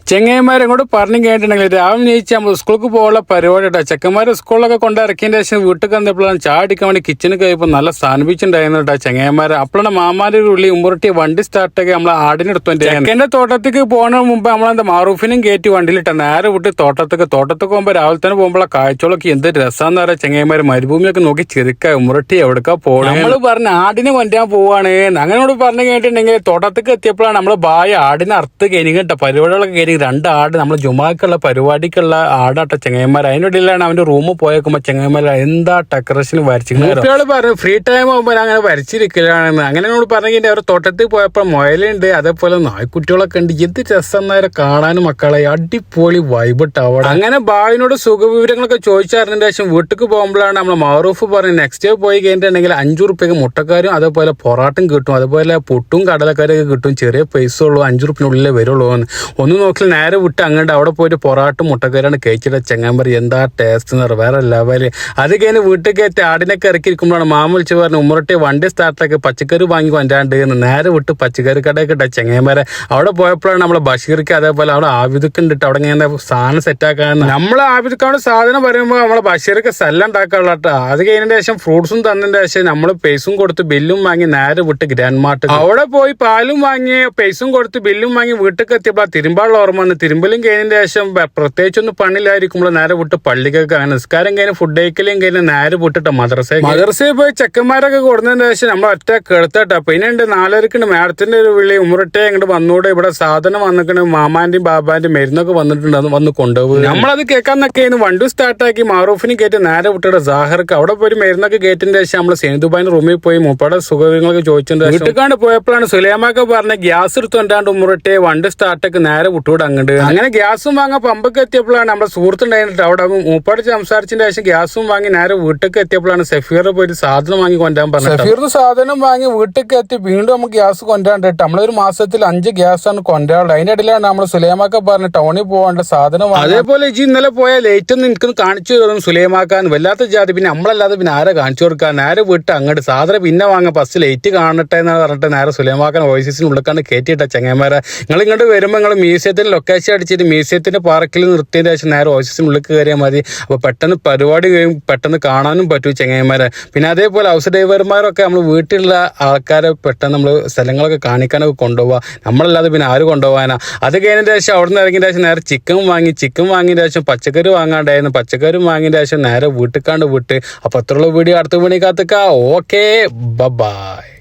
ചെങ്ങന്മാരെ കൂടെ പറഞ്ഞു കേട്ടിട്ടുണ്ടെങ്കിൽ രാവിലെ നീച്ച് നമ്മൾ സ്കൂൾക്ക് പോകാനുള്ള പരിപാടി കേട്ടോ. ചെക്കന്മാരെ സ്കൂളിലൊക്കെ കൊണ്ടിറക്കിയതിന്റെ ശേഷം വീട്ടിൽ വന്നപ്പോഴാണ് ചായ അടിക്കാൻ വേണ്ടി കിച്ചണിൽ കഴിയുമ്പോൾ നല്ല സാൻവിച്ചുണ്ടായിരുന്നു കേട്ടോ ചെങ്ങന്മാരെ. അപ്പോഴാണ് മാമാന്റെ ഉള്ളി ഉമ്പുറട്ടി വണ്ടി സ്റ്റാർട്ടൊക്കെ നമ്മളെ ആടിനെടുത്തോണ്ട് ചെക്കന്റെ തോട്ടത്തേക്ക് പോകുന്ന മുമ്പ് നമ്മളെന്താ മാറൂഫിനും കയറ്റി വണ്ടിയിലിട്ട നേരെ വിട്ട് തോട്ടത്തേക്ക് പോകുമ്പോൾ രാവിലെ തന്നെ പോകുമ്പോൾ കാഴ്ചകളൊക്കെ എന്ത് രസാന്ന് പറയാം ചെങ്ങന്മാര്. മരുഭൂമിയൊക്കെ നോക്കി ചെറുക്ക ഉമ്മറട്ടി എവിടേക്കാ പോകണം നമ്മള് പറഞ്ഞ ആടിനെ കൊണ്ടുപോകാൻ പോവാണ്. അങ്ങനോട് പറഞ്ഞു കേട്ടിട്ടുണ്ടെങ്കിൽ തോട്ടത്തേക്ക് എത്തിയപ്പോഴാണ് നമ്മള് ബായ ആടിനെ അറുത്ത് കഴിഞ്ഞ് കേട്ടോ. പരിപാടികളൊക്കെ കഴിഞ്ഞ് രണ്ട് ആട് നമ്മള് ജുമാക്കുള്ള പരിപാടിക്കുള്ള ആടാട്ട ചെങ്ങന്മാർ. അതിനിടയിലാണ് അവന്റെ റൂമിൽ പോയേക്കുമ്പോ ചെങ്ങന്മാർ എന്താ ഡെക്കറേഷൻ വരച്ചിരിക്കുന്നത് പറഞ്ഞു. ഫ്രീ ടൈം ആകുമ്പോൾ അങ്ങനെ വരച്ചിരിക്കലാണെന്ന്. അങ്ങനെ പറഞ്ഞെങ്കിൽ അവർ തോട്ടത്തിൽ പോയപ്പോ മുയലുണ്ട്, അതേപോലെ നായ്ക്കുട്ടികളൊക്കെ ഉണ്ട്. എന്ത് രസം കാണാനും മക്കളെ. അടിപൊളി വൈബിട്ട് അവിടെ. അങ്ങനെ ബാവിനോട് സുഖവിവരങ്ങളൊക്കെ ചോദിച്ചറിഞ്ഞതിന് ശേഷം വീട്ടിൽ പോകുമ്പോഴാണ് നമ്മളെ മാറൂഫ് പറഞ്ഞത് നെക്സ്റ്റ് ഡേ പോയി കഴിഞ്ഞിട്ടുണ്ടെങ്കിൽ 5 റുപ്യക്ക് മുട്ടക്കാരും അതേപോലെ പൊറാട്ടും കിട്ടും, അതേപോലെ പുട്ടും കടലക്കറിയൊക്കെ കിട്ടും. ചെറിയ പൈസ ഉള്ളൂ, 5 റുപ്യനുള്ളിലേ വരുള്ളൂ. ഒന്ന് നോക്കി നേരെ വിട്ട് അങ്ങോട്ട് അവിടെ പോയിട്ട് പൊറാട്ടും മുട്ടക്കറിയാണ് കഴിച്ചിട്ട് ചെങ്ങാമ്പറി എന്താ ടേസ്റ്റ് എന്ന് പറയാം, വേറെ ലെവല്. അത് കഴിഞ്ഞ് വീട്ടിലേക്ക് എത്തി ആടിനൊക്കെ ഇറക്കിയിരിക്കുമ്പോഴാണ് മാമ വിളിച്ച് പറഞ്ഞു ഉമ്മറട്ടി വണ്ടി സ്റ്റാർട്ടൊക്കെ പച്ചക്കറി വാങ്ങി കൊണ്ടാണ്ട് നേരെ വിട്ട് പച്ചക്കറി കടയൊക്കെ ഇട്ട ചെങ്ങന്മാരെ. അവിടെ പോയപ്പോഴാണ് നമ്മളെ ബഷീർക്ക് അതേപോലെ അവിടെ ആവിതൊക്കെ ഉണ്ട് അവിടെ ഇങ്ങനെ സാധനം സെറ്റാക്കാൻ. നമ്മളെ ആവിതൊക്കെ സാധനം പറയുമ്പോൾ നമ്മളെ ബഷീർക്ക് സെല്ല ഉണ്ടാക്കാനുള്ള കേട്ടോ. അത് കഴിഞ്ഞതിന് ശേഷം ഫ്രൂട്ട്സും തന്നതിന്റെ ശേഷം നമ്മൾ പൈസയും കൊടുത്ത് ബില്ലും വാങ്ങി നേരെ വിട്ട് ഗ്രാൻഡ് മാർട്ട് അവിടെ പോയി പാലും വാങ്ങി പൈസയും കൊടുത്ത് ബില്ലും വാങ്ങി വീട്ടിലേക്ക് എത്തിയപ്പോൾ തിരുമ്പാനുള്ള ഓർമ്മ വന്ന്. തിരുമ്പലും കഴിഞ്ഞതിന് ശേഷം പ്രത്യേകിച്ചൊന്നും പണിയിലായിരിക്കുമ്പോൾ നേരെ വിട്ട് പള്ളിക്കൊക്കെ അങ്ങനെ നിസ്കാരം കഴിഞ്ഞ് ഫുഡ് കഴിക്കലും കഴിഞ്ഞ് നേരെ വിട്ടിട്ട് മദ്രസയിൽ പോയി ചെക്കന്മാരൊക്കെ കൊടുത്തതിന് ശേഷം നമ്മൾ ഒറ്റ കിടത്തട്ടോ. പിന്നെ ഉണ്ട് 4:30 മേഡത്തിന്റെ ഒരു വിളി ഉമ്മറട്ടെ അങ്ങോട്ട് വന്നൂടെ, ഇവിടെ സാധനം വന്നിക്കണ്, മാമാന്റെയും ബാബാന്റെയും മരുന്നൊക്കെ വന്നിട്ടുണ്ട്, അത് വന്ന് കൊണ്ടുപോകും. നമ്മളത് കേൾക്കാന്നൊക്കെ വണ്ടി സ്റ്റാർട്ടാക്കി മാറൂഫിന് കയറ്റി നേരെ വിട്ടിട്ട് സാഹർക്ക് അവിടെ പോയി മരുന്നൊക്കെ കയറ്റിന്റെ ശേഷം നമ്മൾ സേതുബാന്റെ റൂമിൽ പോയി മൂപ്പയുടെ സുഖവിവരങ്ങളൊക്കെ ചോദിച്ചിട്ടുണ്ട്. വീട്ടുകാണ്ട് പോയപ്പോഴാണ് സുലൈമാക്ക പറഞ്ഞ ഗ്യാസ് എടുത്തോണ്ടാണ്ട് ഉമ്മറട്ടെ വണ്ടി സ്റ്റാർട്ടൊക്കെ നേരെ വിട്ടുകൂടെ അങ്ങോട്ട്. അങ്ങനെ ഗ്യാസും വാങ്ങാൻ പമ്പൊക്കെ എത്തിയപ്പോഴാണ് നമ്മുടെ സുഹൃത്തുണ്ടായിട്ട് അവിടെ മൂപ്പാട് സംസാരിച്ചതിന് ശേഷം ഗ്യാസും വാങ്ങി നേരെ വീട്ടിലേക്ക് എത്തിയപ്പോഴാണ് സഫീർ പോയിട്ട് സാധനം വാങ്ങി കൊണ്ടുവരാൻ പറഞ്ഞത്. സഫീറിന് സാധനം വാങ്ങി വീട്ടിലേക്ക് എത്തി വീണ്ടും നമുക്ക് ഗ്യാസ് കൊണ്ടുവരണ്ടിട്ട് നമ്മളൊരു മാസത്തിൽ 5 ഗ്യാസാണ് കൊണ്ടുവരാറുള്ളത്. അതിന്റെ ഇടയിലാണ് നമ്മൾ സുലൈമാക്ക പറഞ്ഞ ടൗണിൽ പോകാണ്ട് സാധനം. അതേപോലെ ഇജി ഇന്നലെ പോയ ലേറ്റ് ഒന്നും എനിക്കൊന്ന് കാണിച്ചു തരുന്നു സുലൈമാക്കാൻ വല്ലാത്ത ജാതി. പിന്നെ നമ്മളല്ലാതെ പിന്നെ ആരെ കാണിച്ചു കൊടുക്കാൻ നേരെ വീട്ട് അങ്ങോട്ട് സാധനം പിന്നെ വാങ്ങാം ഫസ്റ്റ് ലേറ്റ് കാണട്ടെ എന്ന് പറഞ്ഞിട്ട് നേരെ സുലൈമാക്കാൻ ഓയിസിന് ഉള്ളിക്കാണ്ട് കയറ്റിയിട്ട ചെങ്ങന്മാരെ. നിങ്ങൾ ഇങ്ങോട്ട് വരുമ്പോൾ നിങ്ങൾ മ്യൂസിയത്തിൽ ലൊക്കേഷൻ അടിച്ചിട്ട് മ്യൂസിയത്തിന്റെ പാർക്കിൽ നിർത്തിയതിന് ശേഷം നേരെ ഓഫീസിനുള്ളിൽ കയറിയാൽ മതി. അപ്പോൾ പെട്ടെന്ന് പരിപാടി കഴിയും, പെട്ടെന്ന് കാണാനും പറ്റും ചെങ്ങന്മാരെ. പിന്നെ അതേപോലെ ഹൗസ് ഡ്രൈവർമാരൊക്കെ നമ്മൾ വീട്ടിലുള്ള ആൾക്കാരെ പെട്ടെന്ന് നമ്മൾ സ്ഥലങ്ങളൊക്കെ കാണിക്കാനൊക്കെ കൊണ്ടുപോവുക. നമ്മളല്ലാതെ പിന്നെ ആര് കൊണ്ടുപോകാനാ. അത് കഴിഞ്ഞതിന് ശേഷം അവിടെ നിന്ന് ഇറങ്ങിയ ശേഷം നേരെ ചിക്കൻ വാങ്ങിയതിന് ശേഷം പച്ചക്കറി വാങ്ങാണ്ടായിരുന്നു. പച്ചക്കറി വാങ്ങിയതിന് ശേഷം നേരെ വീട്ടിക്കാണ്ട് വിട്ട്. അപ്പോൾ അത്രയുള്ള വീഡിയോ അടുത്ത പണി കാത്തുക. Okay, by.